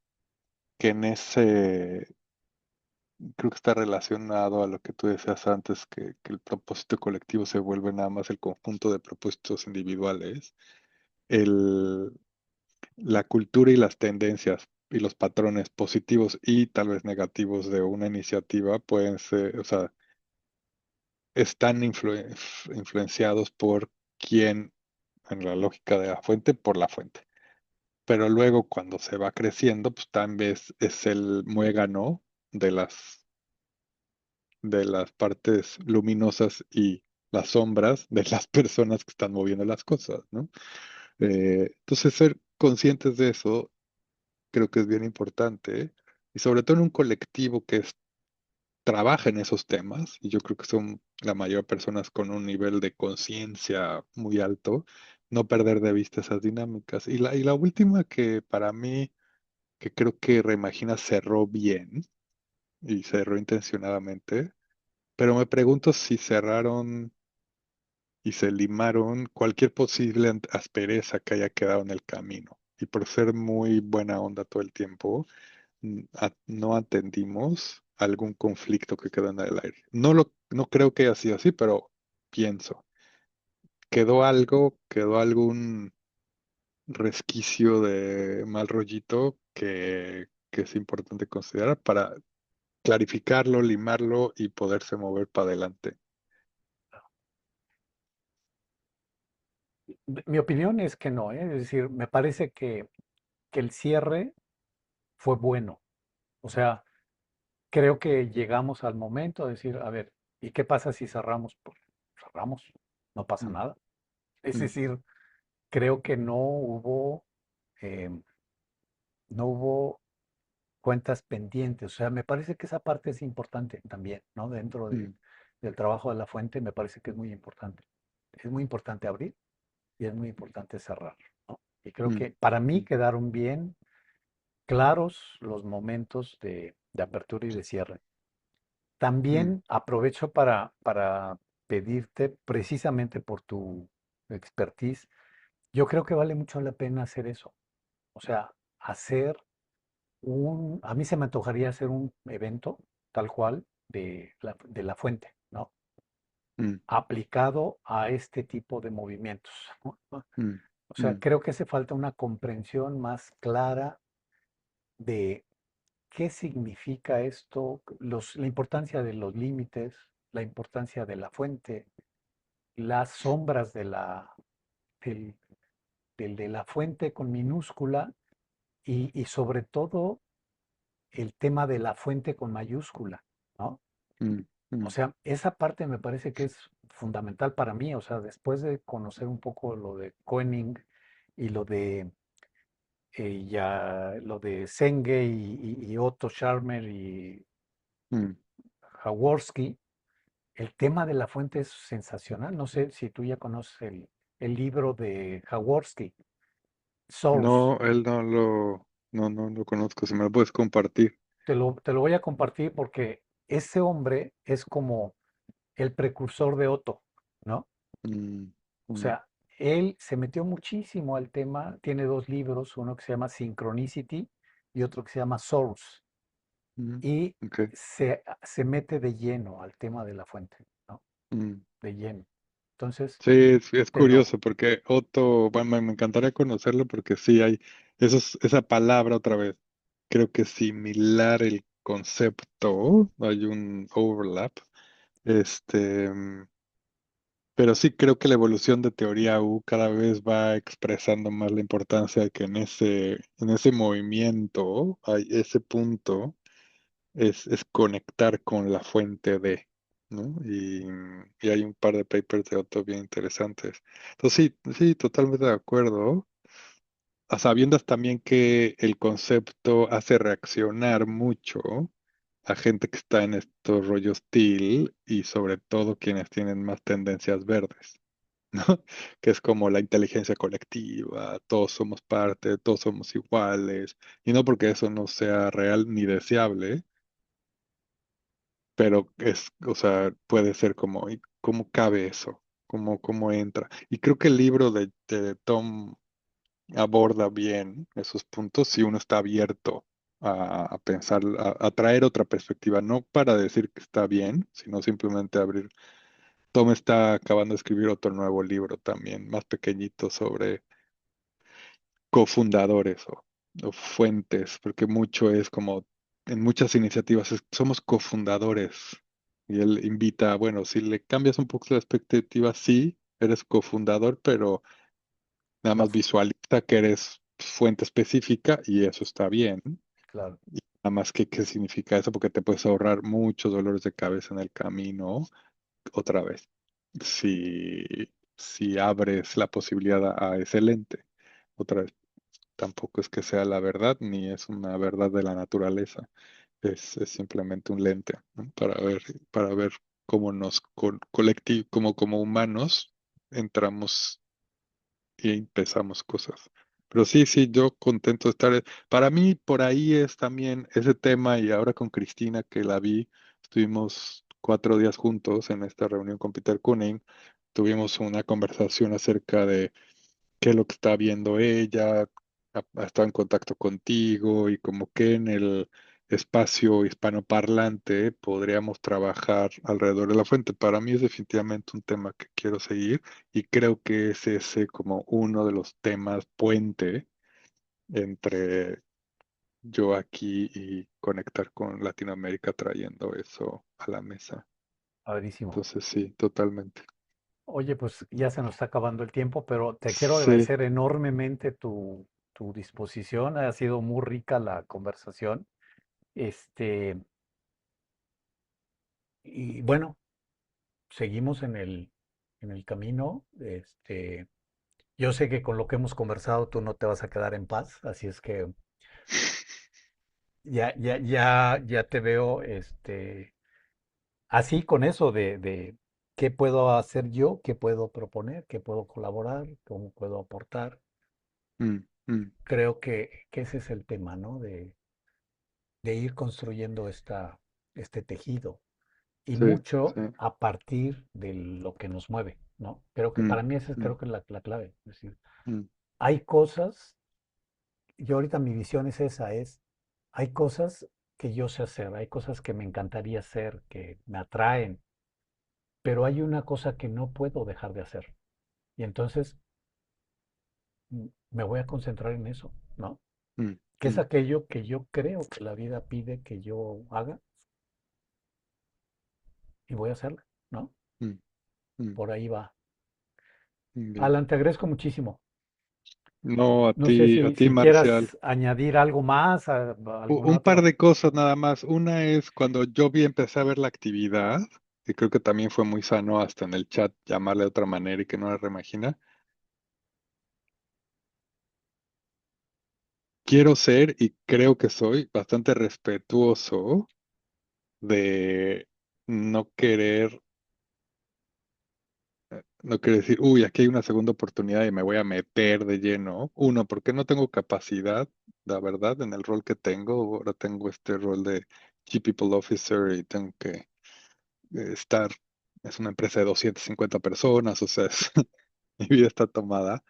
que en ese, creo que está relacionado a lo que tú decías antes, que el propósito colectivo se vuelve nada más el conjunto de propósitos individuales. El, la cultura y las tendencias y los patrones positivos y tal vez negativos de una iniciativa pueden ser, o sea, están influenciados por quién, en la lógica de la fuente, por la fuente. Pero luego cuando se va creciendo, pues también es el muégano de las partes luminosas y las sombras de las personas que están moviendo las cosas, ¿no? Entonces ser conscientes de eso creo que es bien importante y sobre todo en un colectivo que trabaja en esos temas, y yo creo que son la mayoría de personas con un nivel de conciencia muy alto, no perder de vista esas dinámicas. Y la última que para mí, que creo que Reimagina cerró bien y cerró intencionadamente, pero me pregunto si cerraron y se limaron cualquier posible aspereza que haya quedado en el camino. Y por ser muy buena onda todo el tiempo, no atendimos algún conflicto que quedó en el aire. No creo que haya sido así, pero pienso. Quedó algo, quedó algún resquicio de mal rollito que es importante considerar para clarificarlo, limarlo y poderse mover para adelante. Mi opinión es que no, ¿eh? Es decir, me parece que el cierre fue bueno. O sea, creo que llegamos al momento de decir, a ver, ¿y qué pasa si cerramos? Pues cerramos, no pasa Mm, nada. Es mm, decir, creo que eh, no hubo cuentas pendientes. O sea, me parece que esa parte es importante también, ¿no? mm, Del trabajo de la fuente, me parece que es muy importante. Es muy importante abrir y es muy importante cerrar, ¿no? Y creo mm, que para mí mm, quedaron bien claros los momentos de apertura y de cierre. mm, También aprovecho para pedirte, precisamente por tu expertise, yo creo que vale mucho la pena hacer eso. O sea, a mí se me antojaría hacer un evento tal cual de la fuente, ¿no? mm, Aplicado a este tipo de movimientos, ¿no? mm, O sea, mm, creo que hace falta una comprensión más clara de qué significa esto, la importancia de los límites, la importancia de la fuente, las sombras del, de la fuente con minúscula y sobre todo el tema de la fuente con mayúscula, ¿no? mm, O mm, sea, esa parte me parece que es fundamental para mí. O sea, después de conocer un poco lo de Koenig y lo de Senge y Otto Scharmer y mm. Jaworski, el tema de la fuente es sensacional. No sé si tú ya conoces el libro de Jaworski, Source. No, él no lo conozco, si me lo puedes compartir. Te lo voy a compartir porque ese hombre es como el precursor de Otto, ¿no? Mm, O mm, sea, él se metió muchísimo al tema, tiene dos libros, uno que se llama Synchronicity y otro que se llama Source, mm, y ok. se mete de lleno al tema de la fuente, ¿no? Mm. De lleno. Entonces, Sí, es te lo, curioso porque Otto, bueno, me encantaría conocerlo porque sí hay esa palabra otra vez. Creo que es similar el concepto, hay un overlap. Este, pero sí creo que la evolución de teoría U cada vez va expresando más la importancia de que en ese movimiento hay ese punto es conectar con la fuente de, ¿no? Y hay un par de papers de Otto bien interesantes. Entonces sí, sí, totalmente de acuerdo. A sabiendas también que el concepto hace reaccionar mucho a gente que está en estos rollos TIL y sobre todo quienes tienen más tendencias verdes, ¿no? Que es como la inteligencia colectiva, todos somos parte, todos somos iguales, y no porque eso no sea real ni deseable, pero o sea, puede ser como, ¿y cómo cabe eso? cómo entra. Y creo que el libro de Tom aborda bien esos puntos si uno está abierto a pensar, a traer otra perspectiva, no para decir que está bien, sino simplemente abrir. Tom está acabando de escribir otro nuevo libro también, más pequeñito, sobre cofundadores o fuentes, porque mucho es como en muchas iniciativas somos cofundadores. Y él invita, bueno, si le cambias un poco la expectativa, sí, eres cofundador, pero nada La, más visualiza que eres fuente específica y eso está bien. claro, Nada más que qué significa eso, porque te puedes ahorrar muchos dolores de cabeza en el camino otra vez. Si, si abres la posibilidad a ese lente, otra vez, tampoco es que sea la verdad, ni es una verdad de la naturaleza. Es simplemente un lente, ¿no? Para ver cómo nos como humanos entramos y empezamos cosas. Pero sí, sí, yo contento de estar. Para mí, por ahí es también ese tema, y ahora con Cristina, que la vi, estuvimos 4 días juntos en esta reunión con Peter Kuning, tuvimos una conversación acerca de qué es lo que está viendo ella, ha estado en contacto contigo y como que en el espacio hispanoparlante podríamos trabajar alrededor de la fuente. Para mí es definitivamente un tema que quiero seguir y creo que es ese como uno de los temas puente entre yo aquí y conectar con Latinoamérica trayendo eso a la mesa. padrísimo. Entonces sí, totalmente. Oye, pues ya se nos está acabando el tiempo, pero te quiero Sí. agradecer enormemente tu disposición. Ha sido muy rica la conversación. Este, y bueno, seguimos en el camino. Yo sé que con lo que hemos conversado tú no te vas a quedar en paz, así es que ya te veo, así con eso de qué puedo hacer yo, qué puedo proponer, qué puedo colaborar, cómo puedo aportar. Mm, mm. Creo que ese es el tema, ¿no? De ir construyendo este tejido y Sí, mucho sí. a partir de lo que nos mueve, ¿no? Creo que Mm, para mí esa es, mm, creo que la clave. Es decir, mm, hay cosas, yo ahorita mi visión es esa, hay cosas que yo sé hacer, hay cosas que me encantaría hacer, que me atraen, pero hay una cosa que no puedo dejar de hacer. Y entonces me voy a concentrar en eso, ¿no? mm, Que es mm, aquello que yo creo que la vida pide que yo haga y voy a hacerlo, ¿no? mm, mm. Por ahí va. Bien. Alan, te agradezco muchísimo. No, No sé a ti, si Marcial. quieras añadir algo más, alguna Un par otra. de cosas nada más. Una es cuando yo empecé a ver la actividad, y creo que también fue muy sano hasta en el chat llamarle de otra manera y que no la reimagina. Quiero ser y creo que soy bastante respetuoso de no querer no quiere decir, uy, aquí hay una segunda oportunidad y me voy a meter de lleno. Uno, porque no tengo capacidad, la verdad, en el rol que tengo. Ahora tengo este rol de Chief People Officer y tengo que estar, es una empresa de 250 personas, o sea, mi vida está tomada.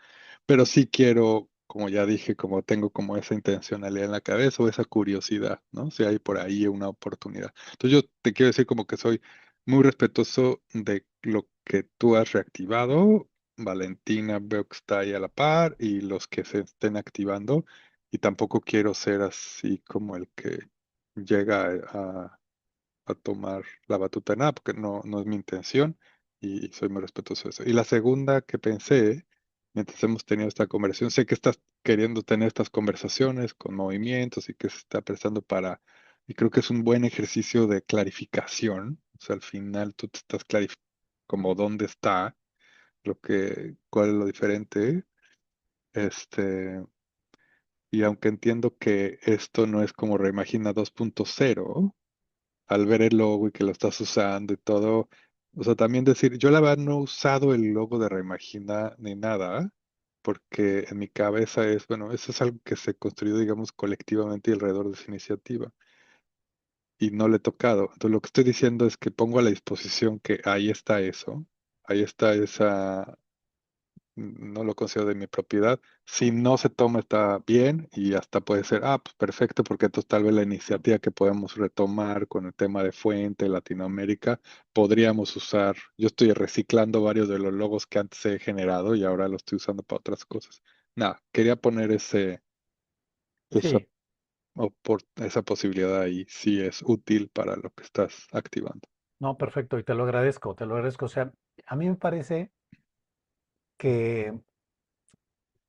Pero sí quiero, como ya dije, como tengo como esa intencionalidad en la cabeza o esa curiosidad, ¿no? Si hay por ahí una oportunidad. Entonces yo te quiero decir como que soy muy respetuoso de lo que tú has reactivado. Valentina veo que está ahí a la par y los que se estén activando. Y tampoco quiero ser así como el que llega a tomar la batuta de nada, porque no es mi intención y soy muy respetuoso de eso. Y la segunda que pensé, mientras hemos tenido esta conversación, sé que estás queriendo tener estas conversaciones con movimientos y que se está prestando y creo que es un buen ejercicio de clarificación. O sea, al final tú te estás clarificando como dónde está, cuál es lo diferente. Este, y aunque entiendo que esto no es como Reimagina 2.0 al ver el logo y que lo estás usando y todo. O sea, también decir, yo la verdad no he usado el logo de Reimagina ni nada, porque en mi cabeza es, bueno, eso es algo que se construyó, digamos, colectivamente y alrededor de esa iniciativa. Y no le he tocado. Entonces, lo que estoy diciendo es que pongo a la disposición que ahí está eso. ahí está esa, no lo considero de mi propiedad. Si no se toma está bien y hasta puede ser, pues perfecto, porque entonces tal vez la iniciativa que podemos retomar con el tema de fuente Latinoamérica, podríamos usar, yo estoy reciclando varios de los logos que antes he generado y ahora los estoy usando para otras cosas. Nada, quería poner esa, Sí, esa posibilidad ahí, si es útil para lo que estás activando. no, perfecto, y te lo agradezco, te lo agradezco. O sea, a mí me parece que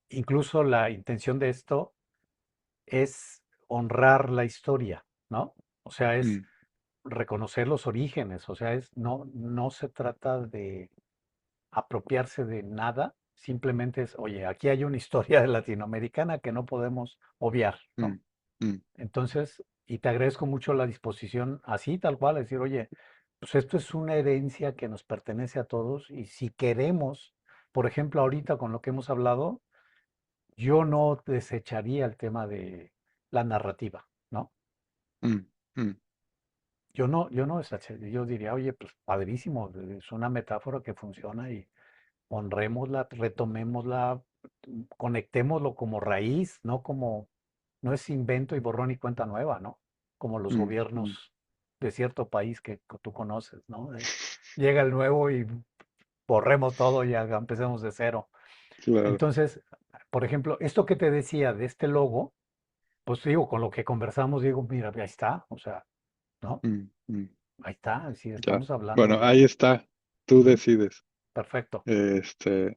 incluso la intención de esto es honrar la historia, ¿no? O sea, es Mm, reconocer los orígenes, o sea, no se trata de apropiarse de nada, simplemente es, oye, aquí hay una historia de latinoamericana que no podemos obviar, ¿no? mm, mm, Entonces, y te agradezco mucho la disposición así, tal cual, decir, oye, pues esto es una herencia que nos pertenece a todos y si queremos, por ejemplo, ahorita con lo que hemos hablado, yo no desecharía el tema de la narrativa, ¿no? mm, mm, Yo no desecharía, yo diría, oye, pues padrísimo, es una metáfora que funciona y honrémosla, retomémosla, conectémoslo como raíz, no es invento y borrón y cuenta nueva, ¿no? Como los mm, mm. gobiernos de cierto país que tú conoces, ¿no? Llega el nuevo y borremos todo y empecemos de cero. Claro. Entonces, por ejemplo, esto que te decía de este logo, pues digo, con lo que conversamos, digo, mira, ahí está, o sea, ¿no? Mm, mm. Ahí está, si Ya. estamos hablando Bueno, ahí de... está. Tú Ujú, decides. perfecto.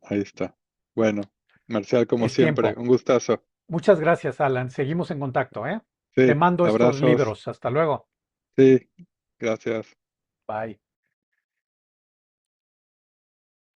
Ahí está. Bueno, Marcial, como Es siempre, tiempo. un gustazo. Muchas gracias, Alan. Seguimos en contacto, ¿eh? Te Sí, mando estos abrazos. libros. Hasta luego. Sí, gracias. Bye.